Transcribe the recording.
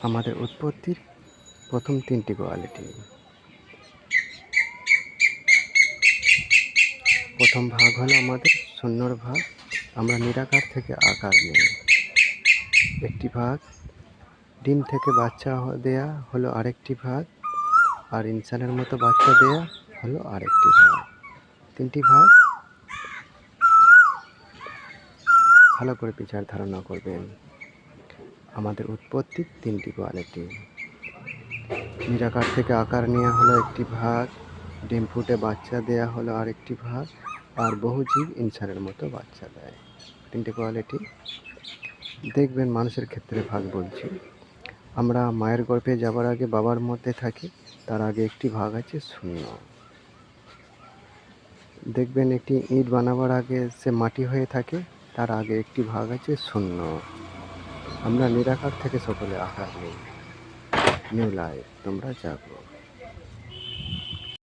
আমাদের উৎপত্তির প্রথম তিনটি কোয়ালিটি। প্রথম ভাগ হলো আমাদের শূন্যর ভাগ, আমরা নিরাকার থেকে আকার নিই। একটি ভাগ ডিম থেকে বাচ্চা দেয়া হলো আরেকটি ভাগ, আর ইনসানের মতো বাচ্চা দেয়া হলো আরেকটি ভাগ। তিনটি ভাগ ভালো করে বিচার ধারণা করবেন। আমাদের উৎপত্তির তিনটি কোয়ালিটি। নিরাকার থেকে আকার নেওয়া হলো একটি ভাগ, ডিম ফুটে বাচ্চা দেয়া হলো আরেকটি ভাগ, আর বহুজীব ইনসানের মতো বাচ্চা দেয়। তিনটে কোয়ালিটি দেখবেন মানুষের ক্ষেত্রে ভাগ বলছি। আমরা মায়ের গর্ভে যাবার আগে বাবার মধ্যে থাকি, তার আগে একটি ভাগ আছে শূন্য। দেখবেন একটি ইট বানাবার আগে সে মাটি হয়ে থাকে, তার আগে একটি ভাগ আছে শূন্য। আমরা নিরাকার থেকে সকলে আকার নিই। নিউ লাইফ, তোমরা জাগো।